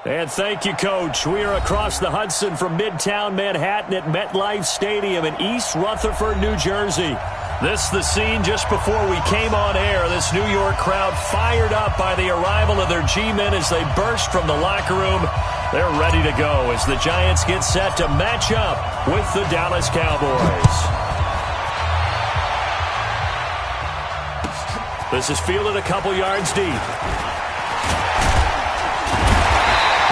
And thank you, Coach. We are across the Hudson from Midtown Manhattan at MetLife Stadium in East Rutherford, New Jersey. This is the scene just before we came on air. This New York crowd fired up by the arrival of their G-men as they burst from the locker room. They're ready to go as the Giants get set to match up with the Dallas Cowboys. This is fielded a couple yards deep.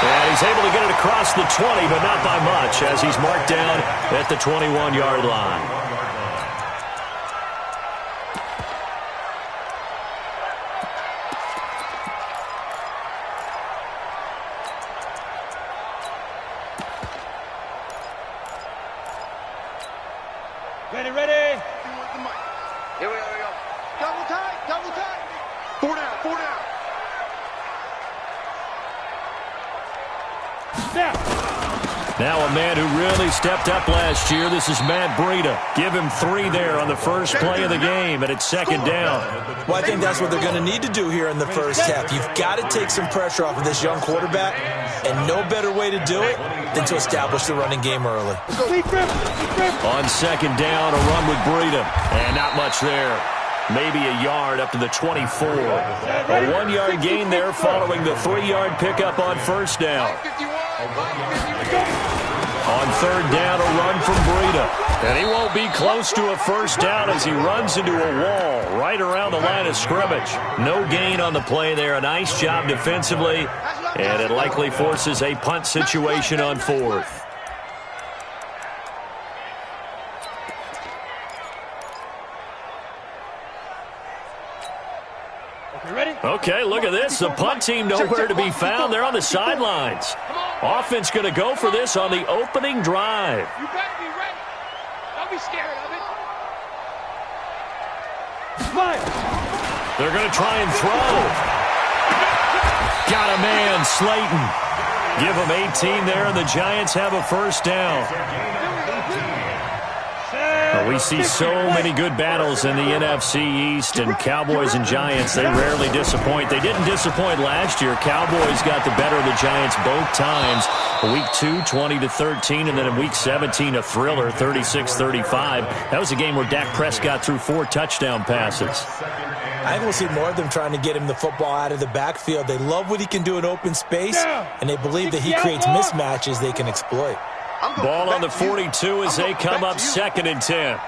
And he's able to get it across the 20, but not by much, as he's marked down at the 21-yard line. Ready. Here we go. Double tight. 4 down. Now a man who really stepped up last year. This is Matt Breida. Give him 3 there on the first play of the game, and it's second down. Well, I think that's what they're going to need to do here in the first half. You've got to take some pressure off of this young quarterback, and no better way to do it than to establish the running game early. On second down, a run with Breida, and not much there. Maybe a yard up to the 24. A 1-yard gain there following the 3-yard pickup on first down. On third down, a run from Breida. And he won't be close to a first down as he runs into a wall right around the line of scrimmage. No gain on the play there. A nice job defensively. And it likely forces a punt situation on fourth. Okay, look at this. The punt team nowhere to be found. They're on the sidelines. Offense going to go for this on the opening drive. You better be ready. Don't be scared of it. They're going to try and throw. Got a man, Slayton. Give him 18 there, and the Giants have a first down. We see so many good battles in the NFC East, and Cowboys and Giants, they rarely disappoint. They didn't disappoint last year. Cowboys got the better of the Giants both times. Week 2, 20-13, and then in Week 17, a thriller, 36-35. That was a game where Dak Prescott threw 4 touchdown passes. I think we'll see more of them trying to get him the football out of the backfield. They love what he can do in open space, and they believe that he creates mismatches they can exploit. Ball on the 42 as they come up 2nd and 10.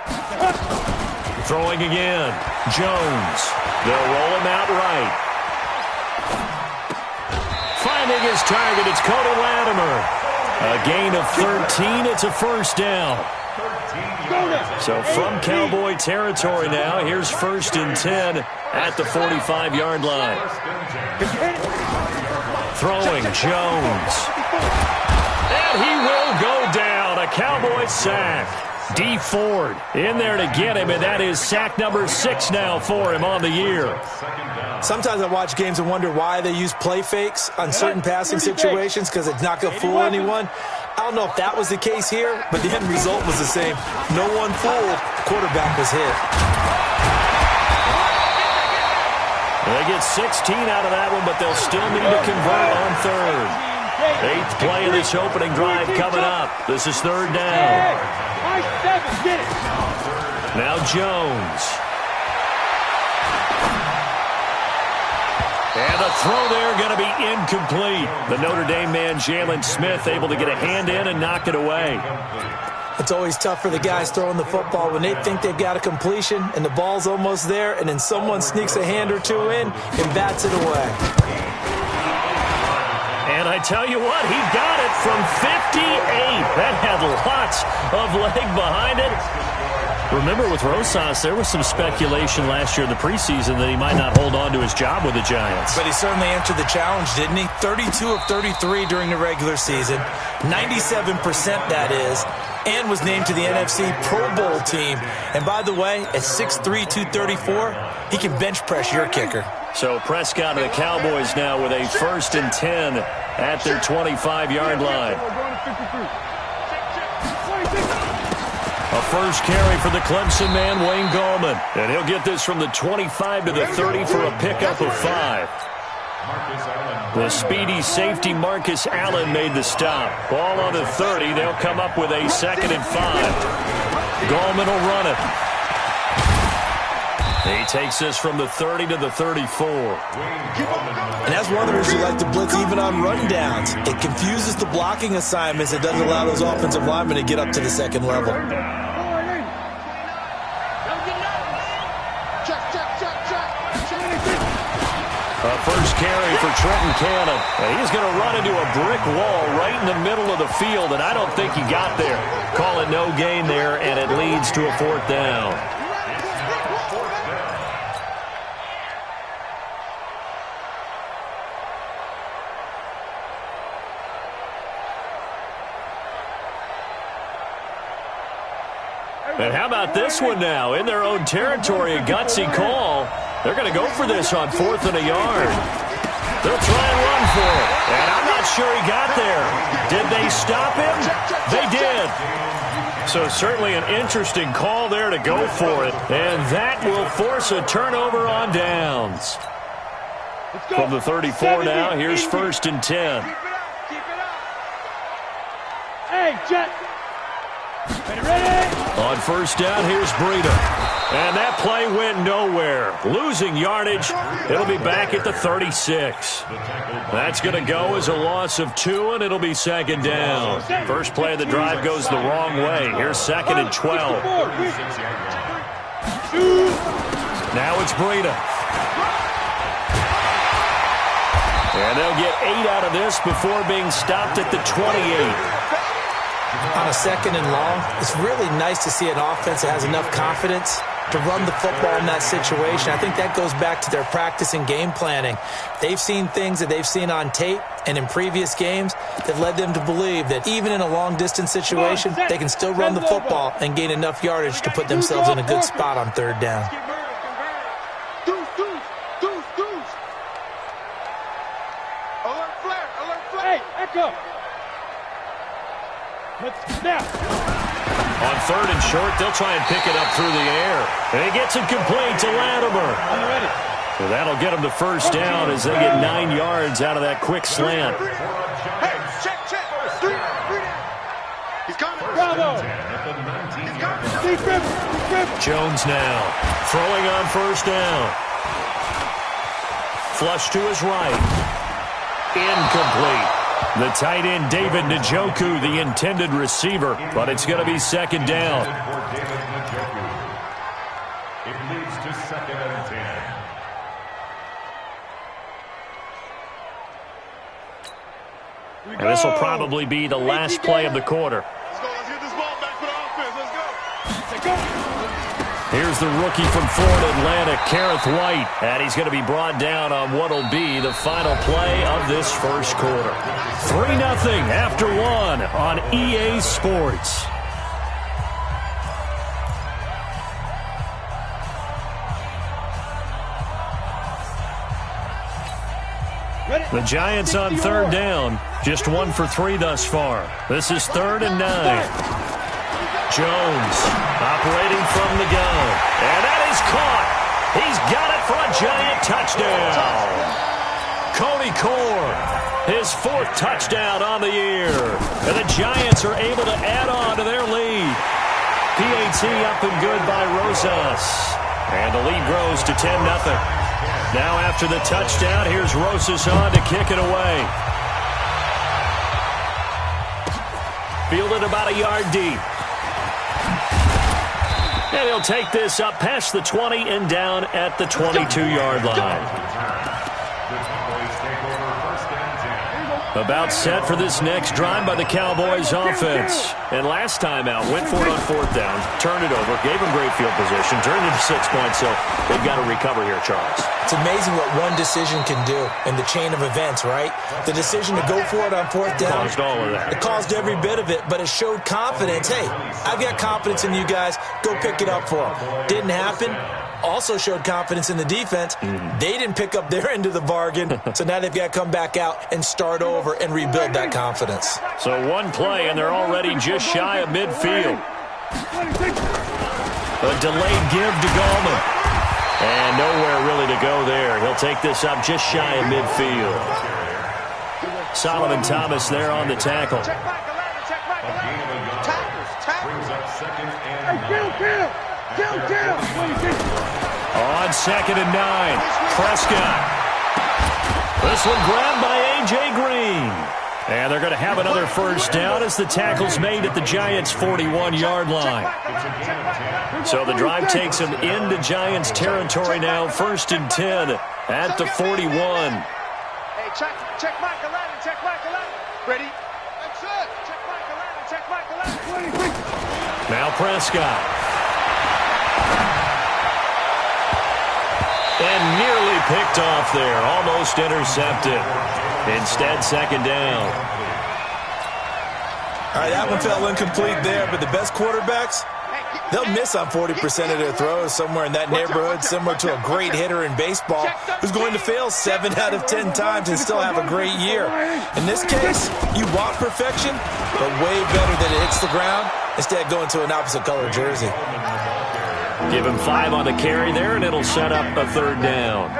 Throwing again. Jones. They'll roll him out right. Finding his target, it's Cody Latimer. A gain of 13, it's a first down. So from Cowboy territory now, here's 1st and 10 at the 45-yard line. Throwing, Jones. And he will go down. A Cowboy sack. D. Ford in there to get him, and that is sack number 6 now for him on the year. Sometimes I watch games and wonder why they use play fakes on certain passing situations, because it's not going to fool anyone. I don't know if that was the case here, but the end result was the same. No one fooled. Quarterback was hit. They get 16 out of that one, but they'll still need to convert on third. 8th play of this opening drive coming up. This is 3rd down. Now Jones. And the throw there going to be incomplete. The Notre Dame man, Jalen Smith, able to get a hand in and knock it away. It's always tough for the guys throwing the football when they think they've got a completion and the ball's almost there, and then someone sneaks a hand or two in and bats it away. And I tell you what, he got it from 58. That had lots of leg behind it. Remember, with Rosas, there was some speculation last year in the preseason that he might not hold on to his job with the Giants. But he certainly answered the challenge, didn't he? 32 of 33 during the regular season, 97% that is, and was named to the NFC Pro Bowl team. And by the way, at 6'3", 234, he can bench press your kicker. So Prescott and the Cowboys now with a 1st and 10 at their 25-yard line. A first carry for the Clemson man, Wayne Gallman. And he'll get this from the 25 to the 30 for a pickup of 5. The speedy safety Marcus Allen made the stop. Ball on the 30. They'll come up with a 2nd and 5. Gallman will run it. He takes this from the 30 to the 34. And that's one of the reasons you like to blitz even on rundowns. It confuses the blocking assignments. It doesn't allow those offensive linemen to get up to the second level. First carry for Trenton Cannon. He's going to run into a brick wall right in the middle of the field, and I don't think he got there. Call it no gain there, and it leads to a 4th down. And how about this one now? In their own territory, a gutsy call. They're going to go for this on 4th and a yard. They'll try and run for it. And I'm not sure he got there. Did they stop him? They did. So certainly an interesting call there to go for it. And that will force a turnover on downs. From the 34 now, here's 1st and 10. Keep it up. Hey, Jet. Ready? On 1st down, here's Breida. And that play went nowhere. Losing yardage. It'll be back at the 36. That's going to go as a loss of 2, and it'll be 2nd down. First play of the drive goes the wrong way. Here's 2nd and 12. Now it's Breida. And they'll get 8 out of this before being stopped at the 28. On a 2nd and long, it's really nice to see an offense that has enough confidence to run the football in that situation. I think that goes back to their practice and game planning. They've seen things that they've seen on tape and in previous games that led them to believe that even in a long-distance situation, they can still run the football and gain enough yardage to put themselves in a good spot on 3rd down. Alert flare. Hey, echo. Now. On 3rd and short, they'll try and pick it up through the air. And he gets it complete to Latimer. So that'll get him the 1st down as they get 9 yards out of that quick slant. Hey, check. 3 down. He's coming. Bravo. He's coming. Jones now throwing on 1st down. Flush to his right. Incomplete. The tight end, David Njoku, the intended receiver, but it's going to be 2nd down. It leads to 2nd and 10. And this will probably be the last play of the quarter. Let's get this ball back for the offense. Let's go. Here's the rookie from Florida Atlantic, Kareth White, and he's going to be brought down on what will be the final play of this first quarter. 3-0 after 1 on EA Sports. The Giants on 3rd down, just 1 for 3 thus far. This is 3rd and 9. Jones operating from the gun. And that is caught. He's got it for a Giant touchdown. Cody Core, his 4th touchdown on the year. And the Giants are able to add on to their lead. PAT up and good by Rosas. And the lead grows to 10-0. Now after the touchdown, here's Rosas on to kick it away. Fielded about a yard deep. And he'll take this up past the 20 and down at the 22-yard line. About set for this next drive by the Cowboys offense. And last time out, went for it on 4th down, turned it over, gave him great field position, turned it to 6 points, so they've got to recover here, Charles. It's amazing what one decision can do in the chain of events, right? The decision to go for it on 4th down. Caused all of that. It caused every bit of it, but it showed confidence. Hey, I've got confidence in you guys. Go pick it up for them. Didn't happen. Also showed confidence in the defense. They didn't pick up their end of the bargain, so now they've got to come back out and start over and rebuild that confidence. So 1 play, and they're already just shy of midfield. A delayed give to Gallman. And nowhere really to go there. He'll take this up just shy of midfield. Solomon Thomas there on the tackle. Check back, Brings up second and On 2nd and 9, Prescott. This one grabbed by A.J. Green. And they're going to have another first down as the tackle's made at the Giants' 41-yard line. So the drive takes them into Giants territory now, 1st and 10 at the 41. Hey, check Michael Allen, check Michael Allen. Ready? That's it. Check Michael Allen, check Michael Allen. Now Prescott. And nearly picked off there, almost intercepted. Instead, 2nd down. All right, that one fell incomplete there, but the best quarterbacks, they'll miss on 40% of their throws, somewhere in that neighborhood, similar to a great hitter in baseball who's going to fail 7 out of 10 times and still have a great year. In this case, you want perfection, but way better that it hits the ground instead of going to an opposite color jersey. Give him 5 on the carry there, and it'll set up a 3rd down.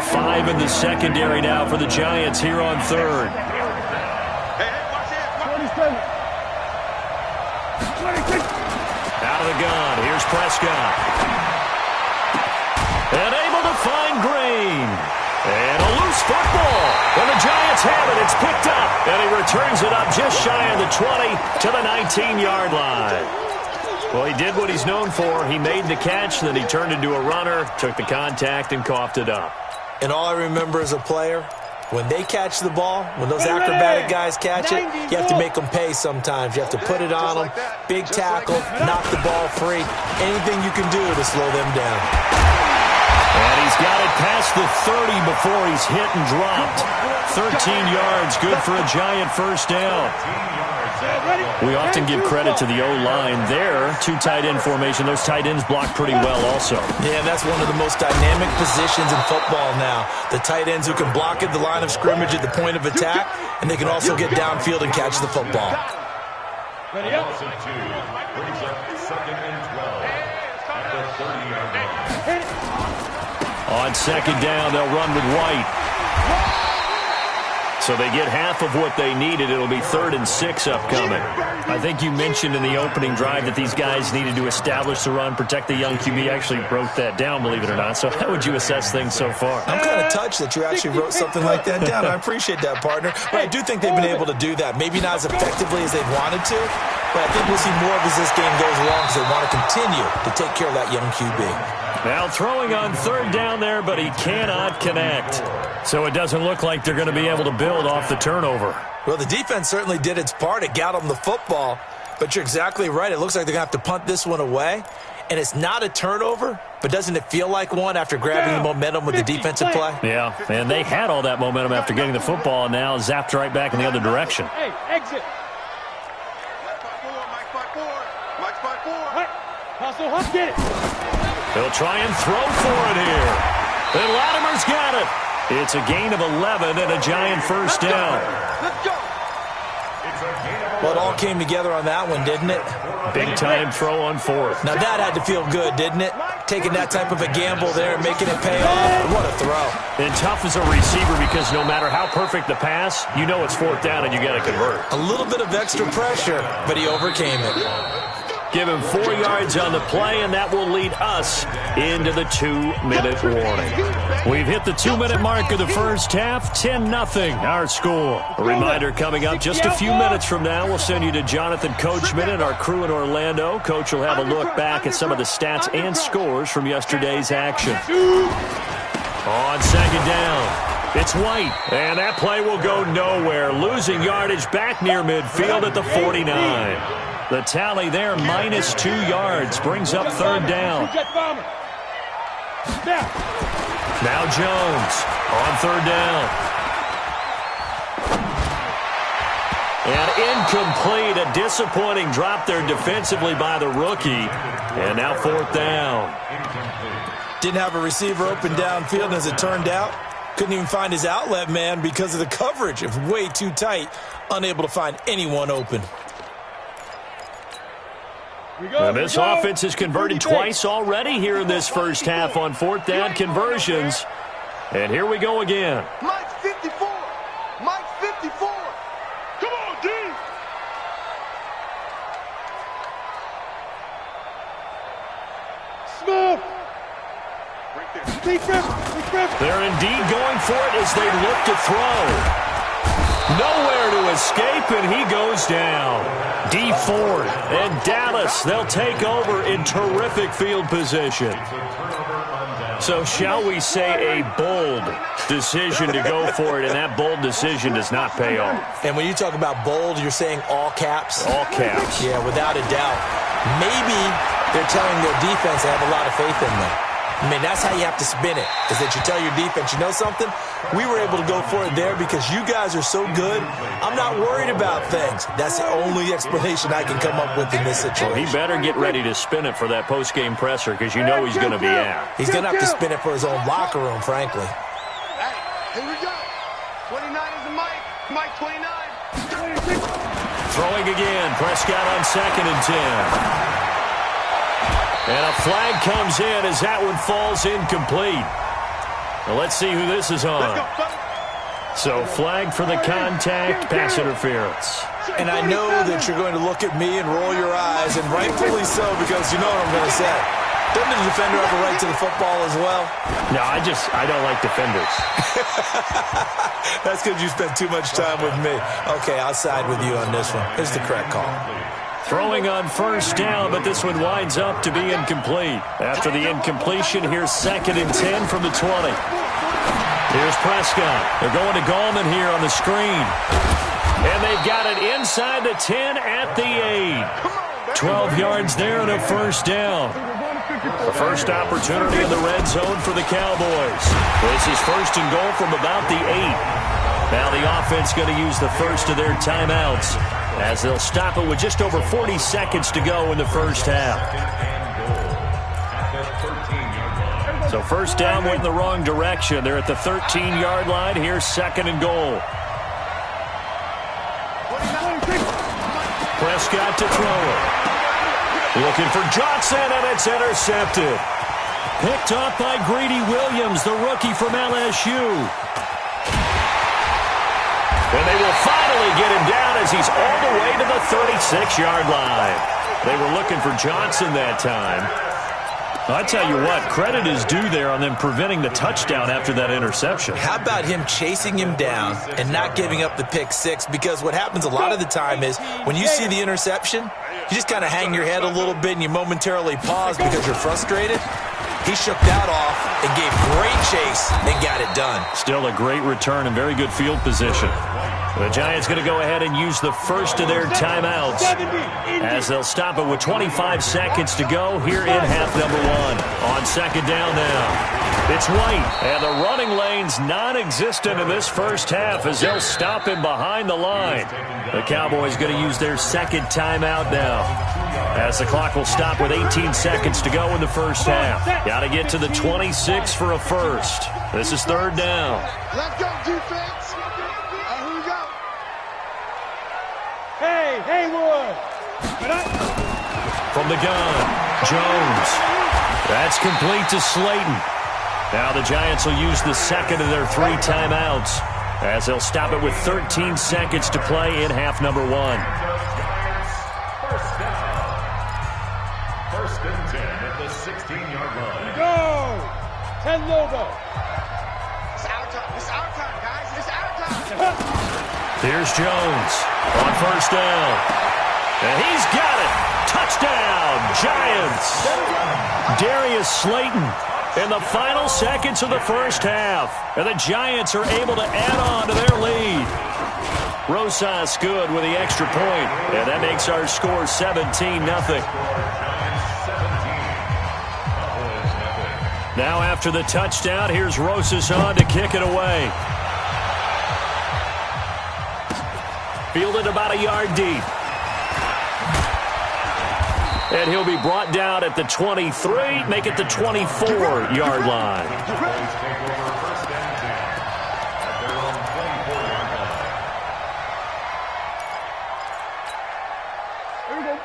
5 in the secondary now for the Giants here on 3rd. Out of the gun, here's Prescott. And able to find Green. And a loose football. And the Giants have it. It's picked up. And he returns it up just shy of the 20 to the 19-yard line. Well, he did what he's known for. He made the catch, then he turned into a runner, took the contact, and coughed it up. And all I remember as a player, when they catch the ball, when those acrobatic guys catch it, you have to make them pay sometimes. You have to put it on them, big tackle, knock the ball free, anything you can do to slow them down. And he's got it past the 30 before he's hit and dropped. 13 yards, good for a Giant first down. We often give credit to the O-line there. 2 tight end formation. Those tight ends block pretty well also. Yeah, and that's one of the most dynamic positions in football now. The tight ends who can block at the line of scrimmage at the point of attack, and they can also get downfield and catch the football. Brings up 2nd and 12 at the 30-yard line. On 2nd down, they'll run with White. So they get half of what they needed. It'll be 3rd and 6 upcoming. I think you mentioned in the opening drive that these guys needed to establish the run, protect the young QB. Actually wrote that down, believe it or not. So how would you assess things so far? I'm kind of touched that you actually wrote something like that down. I appreciate that, partner. But I do think they've been able to do that. Maybe not as effectively as they've wanted to, but I think we'll see more of as this game goes along because they want to continue to take care of that young QB. Now throwing on 3rd down there, but he cannot connect. So it doesn't look like they're going to be able to build off the turnover. Well, the defense certainly did its part. It got them the football. But you're exactly right. It looks like they're going to have to punt this one away. And it's not a turnover, but doesn't it feel like one after grabbing the momentum with the defensive play? Yeah, and they had all that momentum after getting the football and now zapped right back in the other direction. Hey, exit. Mike 5-4. Hustle, get it. He'll try and throw for it here. And Latimer's got it. It's a gain of 11 and a Giant first down. Let's go. Well, it all came together on that one, didn't it? Big-time throw on 4th. Now, that had to feel good, didn't it? Taking that type of a gamble there and making it pay off. What a throw. And tough as a receiver because no matter how perfect the pass, you know it's 4th down and you got to convert. A little bit of extra pressure, but he overcame it. Give him 4 yards on the play, and that will lead us into the 2-minute warning. We've hit the 2-minute mark of the first half, 10-0 our score. A reminder coming up just a few minutes from now, we'll send you to Jonathan Coachman and our crew in Orlando. Coach will have a look back at some of the stats and scores from yesterday's action. On 2nd down, it's White, and that play will go nowhere, losing yardage back near midfield at the 49. The tally there, minus 2 yards, brings up 3rd down. Now Jones on 3rd down. And incomplete, a disappointing drop there defensively by the rookie. And now 4th down. Didn't have a receiver open downfield, as it turned out. Couldn't even find his outlet man because of the coverage. It was way too tight, unable to find anyone open. And this offense has converted twice already here in this first half on fourth down conversions. And here we go again. Mike's 54. Mike's 54. Come on, D. Smith. They're indeed going for it as they look to throw. Nowhere to escape, and he goes down. D Ford and Dallas, they'll take over in terrific field position. So shall we say a bold decision to go for it, and that bold decision does not pay off. And when you talk about bold, you're saying all caps? All caps. Yeah, without a doubt. Maybe they're telling their defense they have a lot of faith in them. I mean, that's how you have to spin it, is that you tell your defense, you know something? We were able to go for it there because you guys are so good. I'm not worried about things. That's the only explanation I can come up with in this situation. Well, he better get ready to spin it for that post-game presser because you know he's going to be out. He's going to have to spin it for his own locker room, frankly. Hey, here we go. 29 is the Mike. Mike 29. Throwing again. Prescott on 2nd and 10. And a flag comes in as that one falls incomplete. Now let's see who this is on. So flag for the contact, pass interference. And I know that you're going to look at me and roll your eyes, and rightfully so, because you know what I'm going to say. Doesn't the defender have a right to the football as well? No, I don't like defenders. That's because you spent too much time with me. Okay, I'll side with you on this one. It's the correct call. Throwing on first down, but this one winds up to be incomplete. After the incompletion, here's 2nd and 10 from the 20. Here's Prescott. They're going to Gallman here on the screen. And they've got it inside the 10 at the 8. 12 yards there and a first down. The first opportunity in the red zone for the Cowboys. This is 1st and goal from about the 8. Now the offense going to use the first of their timeouts as they'll stop it with just over 40 seconds to go in the first half. So first down went in the wrong direction. They're at the 13-yard line. Here's 2nd and goal. Prescott to throw it. Looking for Johnson, and it's intercepted. Picked up by Greedy Williams, the rookie from LSU. And they will finally get him down as he's all the way to the 36-yard line. They were looking for Johnson that time. I tell you what, credit is due there on them preventing the touchdown after that interception. How about him chasing him down and not giving up the pick six? Because what happens a lot of the time is when you see the interception, you just kind of hang your head a little bit and you momentarily pause because you're frustrated. He shook that off and gave great chase and got it done. Still a great return and very good field position. The Giants going to go ahead and use the first of their timeouts as they'll stop it with 25 seconds to go here in half number 1. On 2nd down now. It's White, and the running lane's non-existent in this first half as they'll stop him behind the line. The Cowboys going to use their 2nd timeout now as the clock will stop with 18 seconds to go in the first half. Got to get to the 26 for a first. This is 3rd down. Let's go, defense. Here we go. Hey, Haywood. From the gun, Jones. That's complete to Slayton. Now the Giants will use the 2nd of their 3 timeouts as they'll stop it with 13 seconds to play in half number 1. First and 10 at the 16-yard line. Go! 10 Lobo. It's our time. It's our time, guys. It's our time. Here's Jones on first down. And he's got it. Touchdown, Giants. Darius Slayton in the final seconds of the first half. And the Giants are able to add on to their lead. Rosas good with the extra point. And that makes our score 17-0. Now after the touchdown, here's Rosas on to kick it away. Fielded about a yard deep. And he'll be brought down at the 23, make it the 24-yard line.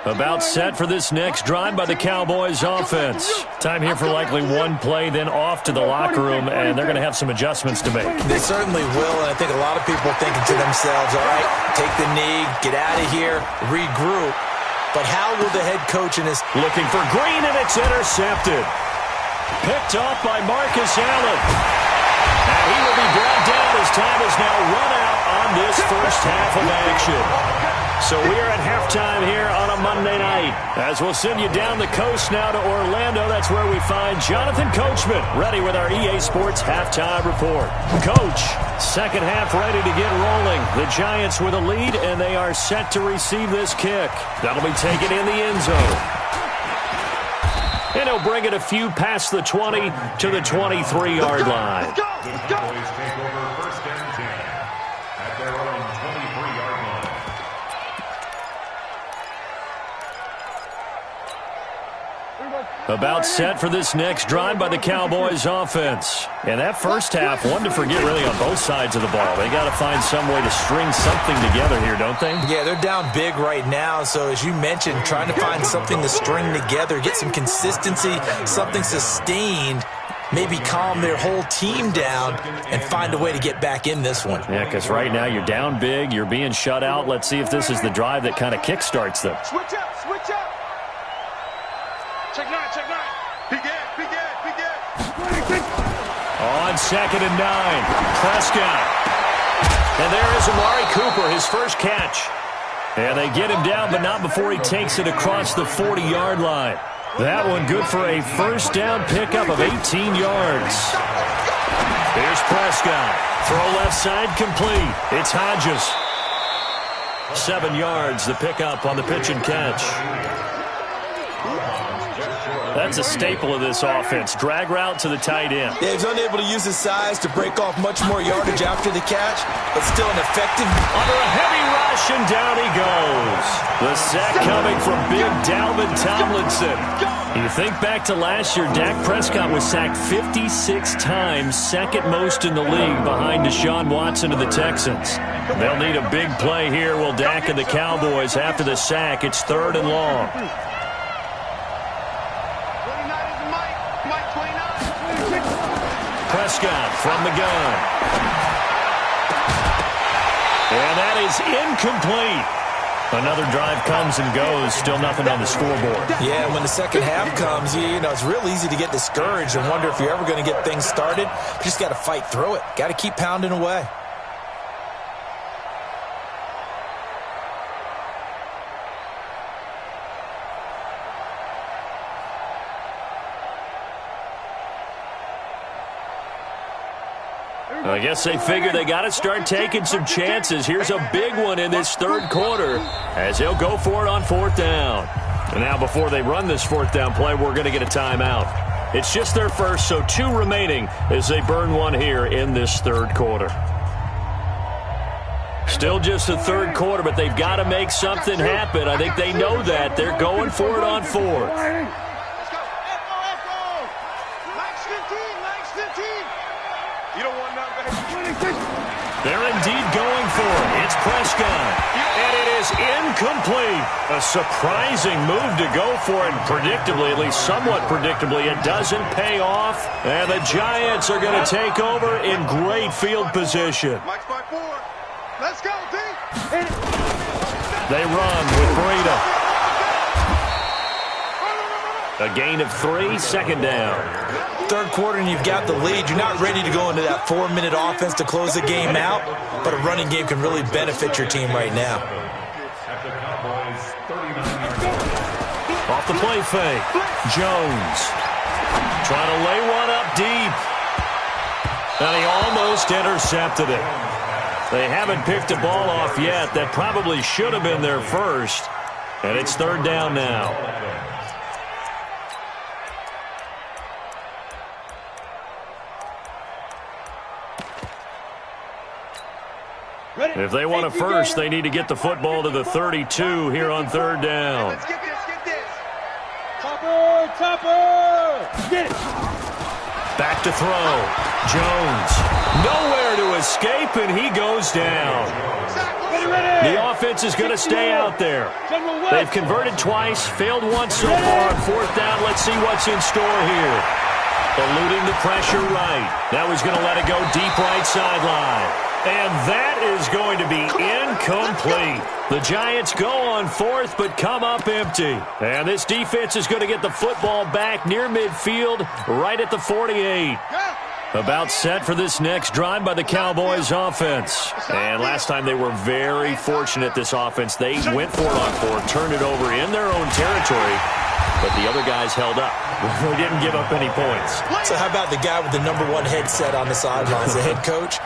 About set for this next drive by the Cowboys offense. Time here for likely one play, then off to the locker room, and they're going to have some adjustments to make. They certainly will, and I think a lot of people are thinking to themselves, all right, take the knee, get out of here, regroup. But how will the head coach in his... Looking for Green, and it's intercepted. Picked off by Marcus Allen. And he will be brought down as time is now run out on this first half of action. So we are at halftime here on a Monday night. As we'll send you down the coast now to Orlando, that's where we find Jonathan Coachman, ready with our EA Sports halftime report. Coach, second half ready to get rolling. The Giants with a lead, and they are set to receive this kick. That'll be taken in the end zone. And he'll bring it a few past the 20 to the 23-yard line. The Cowboys take over first and 10 at their own 23-yard line. About set for this next drive by the Cowboys offense. And that first half, one to forget really on both sides of the ball. They got to find some way to string something together here, don't they? Yeah, they're down big right now. So as you mentioned, trying to find something to string together, get some consistency, something sustained, maybe calm their whole team down and find a way to get back in this one. Yeah, because right now you're down big, you're being shut out. Let's see if this is the drive that kind of kickstarts them. Switch up, switch up. Check nine, check nine. On 2nd and 9, Prescott. And there is Amari Cooper, his first catch. And they get him down, but not before he takes it across the 40-yard line. That one good for a first down pickup of 18 yards. Here's Prescott. Throw left side complete. It's Hodges. 7 yards, the pickup on the pitch and catch. That's a staple of this offense. Drag route to the tight end. Yeah, he's unable to use his size to break off much more yardage after the catch, but still an effective. Under a heavy rush, and down he goes. The sack coming from big Dalvin Tomlinson. You think back to last year, Dak Prescott was sacked 56 times, second most in the league behind Deshaun Watson of the Texans. They'll need a big play here, will Dak and the Cowboys after the sack. It's 3rd and long. Prescott from the gun. And that is incomplete. Another drive comes and goes. Still nothing on the scoreboard. Yeah, when the second half comes, you know, it's real easy to get discouraged and wonder if you're ever going to get things started. You just got to fight through it. Got to keep pounding away. I guess they figure they got to start taking some chances. Here's a big one in this third quarter as they'll go for it on 4th down. And now before they run this 4th down play, we're going to get a timeout. It's just their first, so 2 remaining as they burn one here in this third quarter. Still just the third quarter, but they've got to make something happen. I think they know that. They're going for it on 4th. They're indeed going for it. It's Prescott. And it is incomplete. A surprising move to go for it. Predictably, at least somewhat predictably, it doesn't pay off. And the Giants are going to take over in great field position. Let's go, D. They run with Breida. A gain of 3, 2nd down. Third quarter and you've got the lead. You're not ready to go into that 4-minute offense to close the game out, but a running game can really benefit your team right now. Off the play fake. Jones trying to lay one up deep. And he almost intercepted it. They haven't picked a ball off yet. That probably should have been their first. And it's 3rd down now. If they want a first, they need to get the football to the 32 here on 3rd down. Let's get this. Topper! Get it! Back to throw. Jones, nowhere to escape, and he goes down. The offense is going to stay out there. They've converted twice, failed once so far on fourth down. Let's see what's in store here. Eluding the pressure right. Now he's going to let it go deep right sideline. And that is going to be incomplete. The Giants go on fourth, but come up empty. And this defense is going to get the football back near midfield, right at the 48. About set for this next drive by the Cowboys offense. And last time they were very fortunate, this offense. They went for it on fourth, turned it over in their own territory, but the other guys held up. They didn't give up any points. So how about the guy with the #1 headset on the sidelines, the head coach?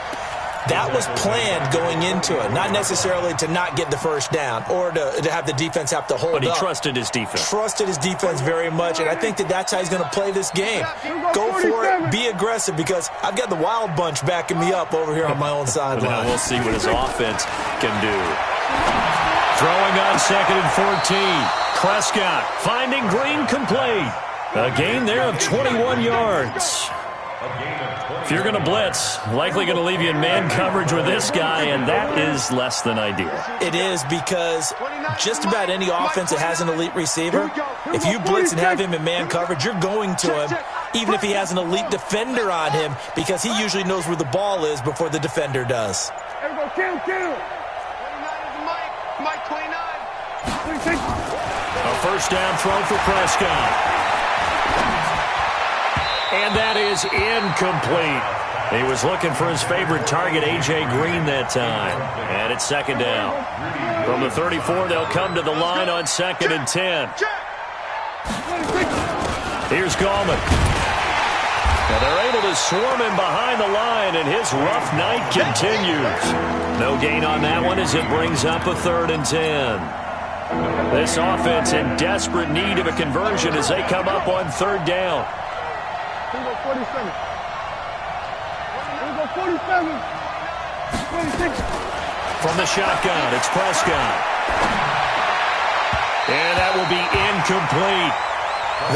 That was planned going into it, not necessarily to not get the first down or to have the defense have to hold up. But he trusted his defense. Trusted his defense very much, and I think that's how he's going to play this game. Go for it, be aggressive, because I've got the wild bunch backing me up over here on my own sideline. Now we'll see what his offense can do. Throwing on 2nd and 14. Prescott finding Green complete. A gain there of 21 yards. If you're going to blitz, likely going to leave you in man coverage with this guy, and that is less than ideal. It is, because just about any offense that has an elite receiver, if you blitz and have him in man coverage, you're going to him, even if he has an elite defender on him, because he usually knows where the ball is before the defender does. A first down throw for Prescott. And that is incomplete. He was looking for his favorite target, A.J. Green, that time. And it's 2nd down. From the 34, they'll come to the line on 2nd and 10. Here's Gallman. Now they're able to swarm him behind the line, and his rough night continues. No gain on that one as it brings up a 3rd and 10. This offense in desperate need of a conversion as they come up on 3rd down. 47. 47. 26. From the shotgun, it's Prescott. And that will be incomplete.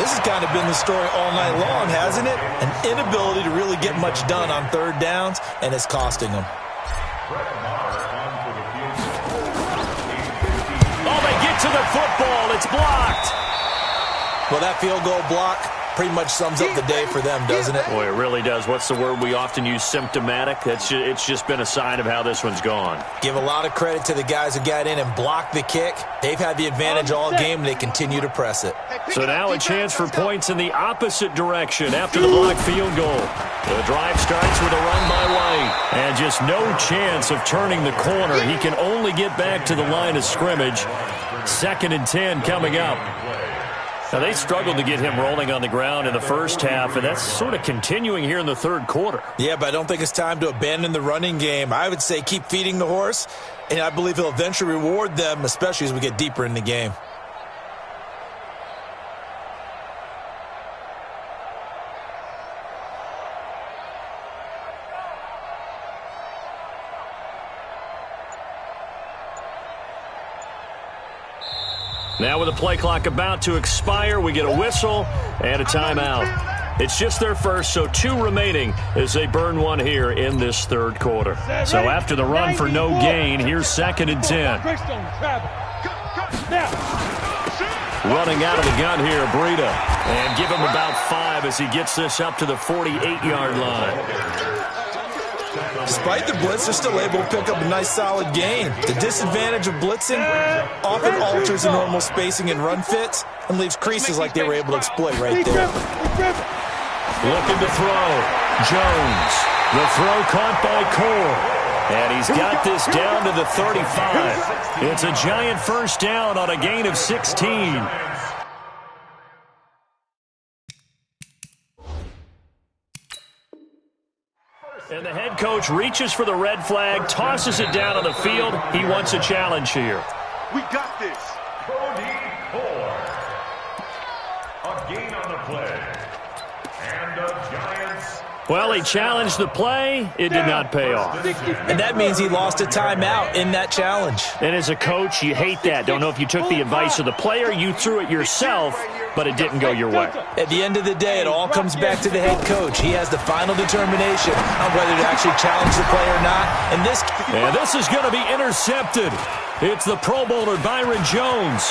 This has kind of been the story all night long, hasn't it? An inability to really get much done on 3rd downs, and it's costing them. Oh, they get to the football. It's blocked. Well, that field goal block pretty much sums up the day for them, doesn't it? Boy, it really does. What's the word we often use? Symptomatic. It's just been a sign of how this one's gone. Give a lot of credit to the guys who got in and blocked the kick. They've had the advantage all game, and they continue to press it. So now a chance for points in the opposite direction after the blocked field goal. The drive starts with a run by White. And just no chance of turning the corner. He can only get back to the line of scrimmage. 2nd and 10 coming up. Now, they struggled to get him rolling on the ground in the first half, and that's sort of continuing here in the 3rd quarter. Yeah, but I don't think it's time to abandon the running game. I would say keep feeding the horse, and I believe he'll eventually reward them, especially as we get deeper in the game. Now with the play clock about to expire, we get a whistle and a timeout. It's just their first, so 2 remaining as they burn one here in this 3rd quarter. So after the run for no gain, here's 2nd and 10. Running out of the gun here, Breida. And give him about 5 as he gets this up to the 48-yard line. Despite the blitz, they're still able to pick up a nice solid gain. The disadvantage of blitzing often alters the normal spacing and run fits and leaves creases like they were able to exploit right there. Looking to throw. Jones. The throw caught by Cole. And he's got this down to the 35. It's a giant first down on a gain of 16. And the head coach reaches for the red flag, tosses it down on the field. He wants a challenge here. We got this. Cody Ford. A gain on the play. And the Giants. Well, he challenged the play. It did not pay off. And that means he lost a timeout in that challenge. And as a coach, you hate that. Don't know if you took the advice of the player, you threw it yourself, but it didn't go your way. At the end of the day, it all comes back to the head coach. He has the final determination on whether to actually challenge the play or not. And this is going to be intercepted. It's the Pro Bowler, Byron Jones.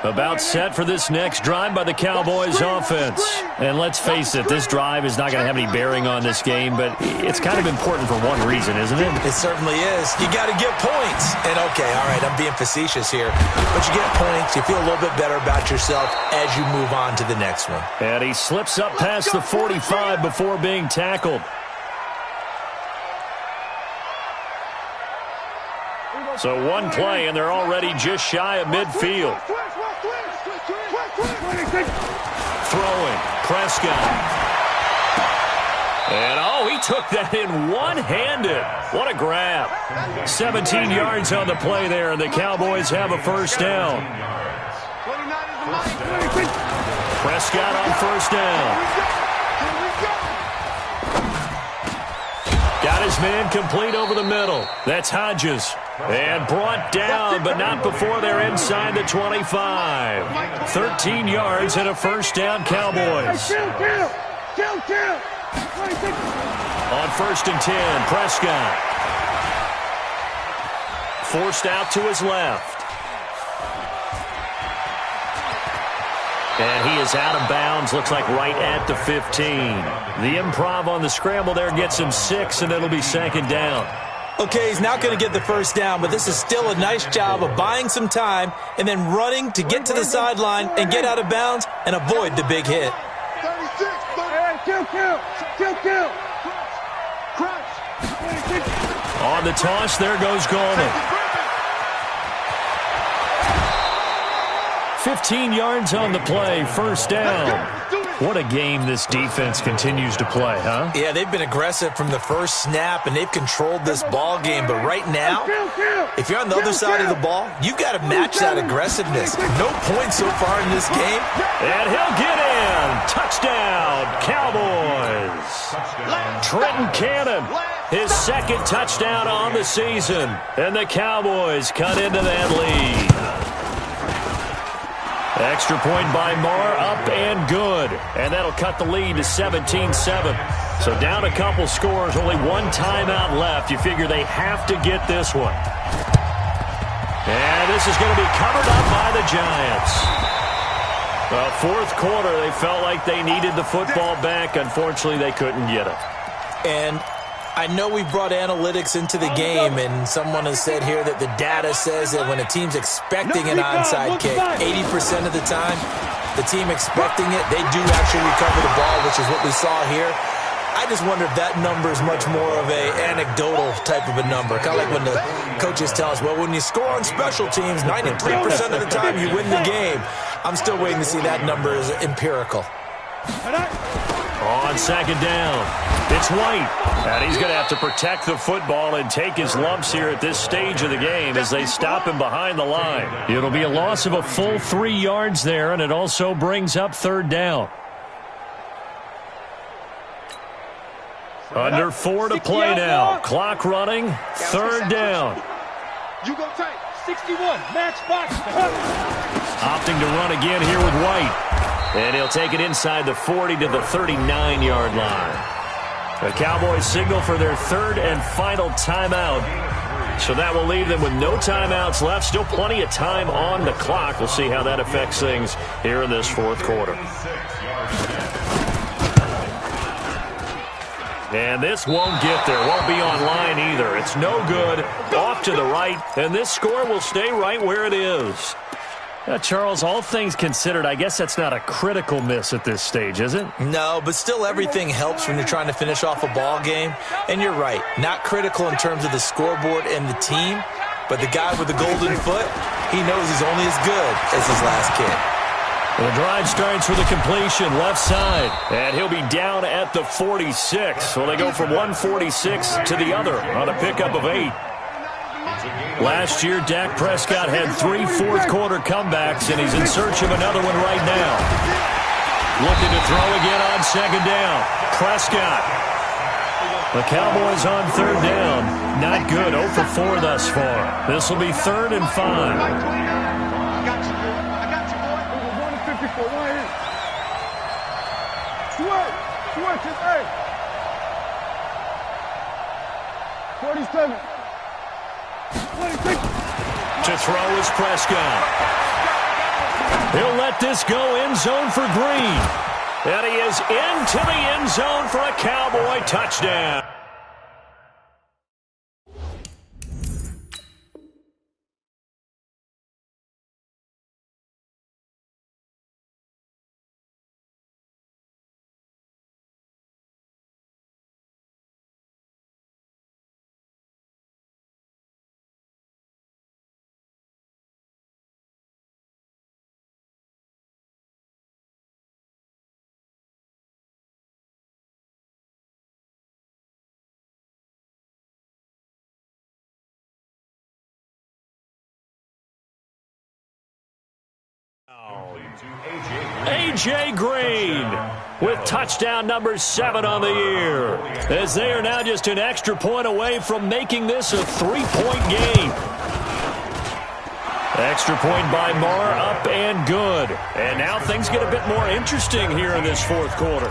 About set for this next drive by the Cowboys offense. And let's face it, this drive is not going to have any bearing on this game, but it's kind of important for one reason, isn't it? It certainly is. You got to get points. And okay, all right, I'm being facetious here, but you get points, you feel a little bit better about yourself as you move on to the next one. And he slips up past the 45 before being tackled. So one play, and they're already just shy of midfield. Throwing, Prescott. And, he took that in one-handed. What a grab. 17 yards on the play there, and the Cowboys have a first down. Prescott on first down. Got his man complete over the middle. That's Hodges. And brought down, but not before they're inside the 25. 13 yards and a first down, Cowboys. On first and 10, Prescott. Forced out to his left. And he is out of bounds, looks like right at the 15. The improv on the scramble there gets him 6, and it'll be second down. Okay, he's not going to get the first down, but this is still a nice job of buying some time and then running to get to the sideline and get out of bounds and avoid the big hit. 36, On the toss, there goes Gallman. 15 yards on the play, first down. What a game this defense continues to play, huh? Yeah, they've been aggressive from the first snap, and they've controlled this ball game. But right now, if you're on the other side of the ball, you've got to match that aggressiveness. No points so far in this game. And he'll get in. Touchdown, Cowboys. Trenton Cannon, his second touchdown on the season. And the Cowboys cut into that lead. Extra point by Marr, up and good. And that'll cut the lead to 17-7. So down a couple scores, only one timeout left. You figure they have to get this one. And this is going to be covered up by the Giants. Well, fourth quarter, they felt like they needed the football back. Unfortunately, they couldn't get it. And I know we brought analytics into the game, and someone has said here that the data says that when a team's expecting an onside kick, 80% of the time, the team expecting it, they do actually recover the ball, which is what we saw here. I just wonder if that number is much more of a anecdotal type of a number. Kind of like when the coaches tell us, well, when you score on special teams, 93% of the time you win the game. I'm still waiting to see that number as empirical. On second down, it's White. And he's going to have to protect the football and take his lumps here at this stage of the game as they stop him behind the line. It'll be a loss of a full 3 yards there, and it also brings up third down. Under 4 to play now. Clock running, third down. You go tight. 61, match box. Opting to run again here with White. And he'll take it inside the 40 to the 39-yard line. The Cowboys signal for their third and final timeout. So that will leave them with no timeouts left. Still plenty of time on the clock. We'll see how that affects things here in this fourth quarter. And this won't get there. Won't be online either. It's no good. Off to the right. And this score will stay right where it is. Charles, all things considered, I guess that's not a critical miss at this stage, is it? No, but still everything helps when you're trying to finish off a ball game. And you're right, not critical in terms of the scoreboard and the team, but the guy with the golden foot, he knows he's only as good as his last kick. The drive starts with a completion, left side, and he'll be down at the 46. So they go from 146 to the other on a pickup of 8. Last year, Dak Prescott had 3 fourth-quarter comebacks, and he's in search of another one right now. Looking to throw again on second down. Prescott. The Cowboys on third down. Not good. 0 for 4 thus far. This will be 3rd and 5. I got you, boy. Over 154. One here. Sweat, just hey. 47. 26. To throw is Prescott. He'll let this go end zone for Green. And he is into the end zone for a Cowboy touchdown. A.J. Green with touchdown number 7 on the year, as they are now just an extra point away from making this a 3-point game. Extra point by Marr, up and good. And now things get a bit more interesting here in this fourth quarter.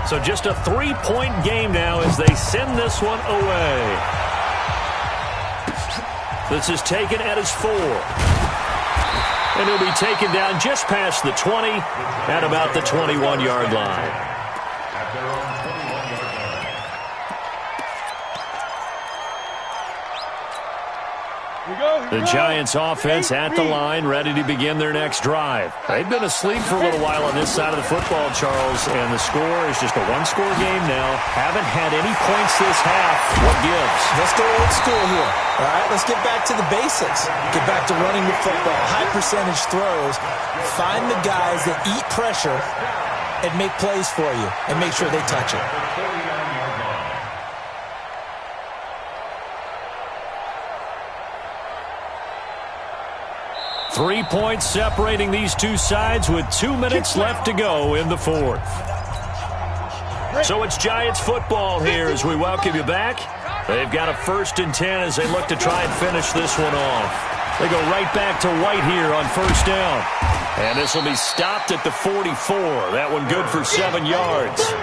So just a 3-point game now as they send this one away. This is taken at his 4. And he'll be taken down just past the 20 at about the 21-yard line. At their own 21-yard line. The Giants offense at the line, ready to begin their next drive. They've been asleep for a little while on this side of the football, Charles, and the score is just a one-score game now. Haven't had any points this half. What gives? Let's go old school here. All right, let's get back to the basics. Get back to running the football, high percentage throws. Find the guys that eat pressure and make plays for you and make sure they touch it. 3 points separating these two sides with 2 minutes left to go in the fourth. So it's Giants football here as we welcome you back. They've got a 1st and 10 as they look to try and finish this one off. They go right back to White here on 1st down. And this will be stopped at the 44. That one good for 7 yards.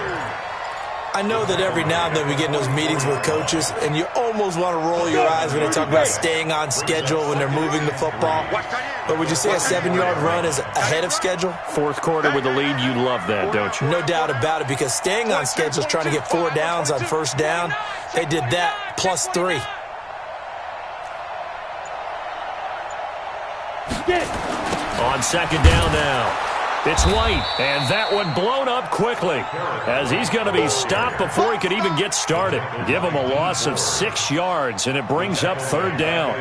I know that every now and then we get in those meetings with coaches, and you almost want to roll your eyes when they talk about staying on schedule when they're moving the football. But would you say a 7-yard run is ahead of schedule? Fourth quarter with the lead, you love that, don't you? No doubt about it, because staying on schedule is trying to get 4 downs on 1st down. They did that plus 3. On 2nd down now. It's White, and that one blown up quickly as he's going to be stopped before he could even get started. Give him a loss of 6 yards, and it brings up 3rd down.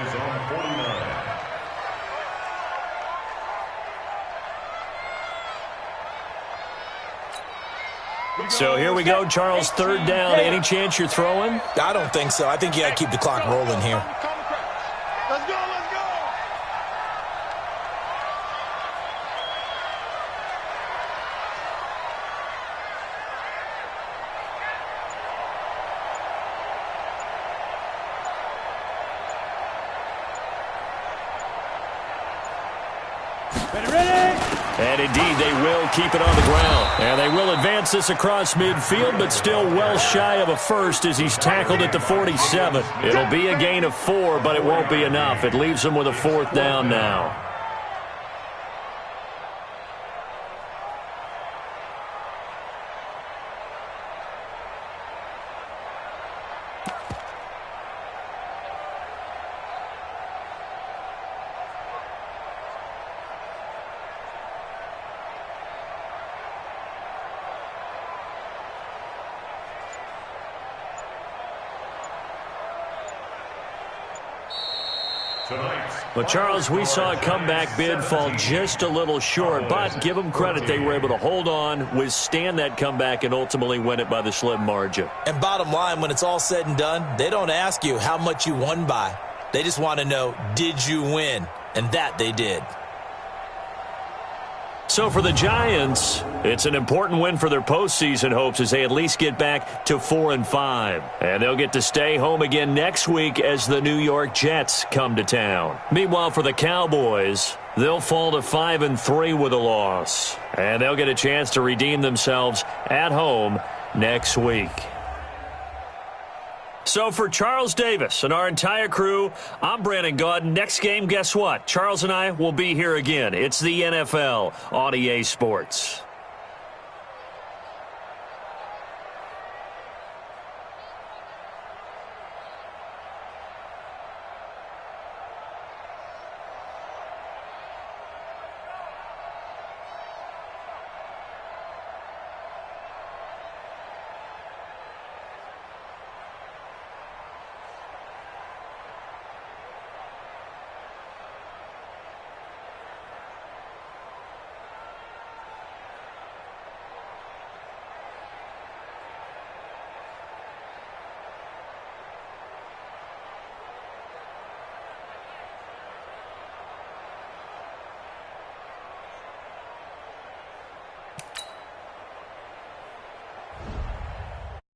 So here we go, Charles, 3rd down. Any chance you're throwing? I don't think so. I think you got to keep the clock rolling here. Let's go, let's go. And indeed, they will keep it on the ground. And they will advance this across midfield, but still well shy of a first as he's tackled at the 47. It'll be a gain of 4, but it won't be enough. It leaves them with a 4th down now. Well, Charles, we saw a comeback bid fall just a little short, but give them credit. They were able to hold on, withstand that comeback, and ultimately win it by the slim margin. And bottom line, when it's all said and done, they don't ask you how much you won by. They just want to know, did you win? And that they did. So for the Giants, it's an important win for their postseason hopes as they at least get back to 4-5. And they'll get to stay home again next week as the New York Jets come to town. Meanwhile, for the Cowboys, they'll fall to 5-3 with a loss. And they'll get a chance to redeem themselves at home next week. So for Charles Davis and our entire crew, I'm Brandon Gaudin. Next game, guess what? Charles and I will be here again. It's the NFL on EA Sports.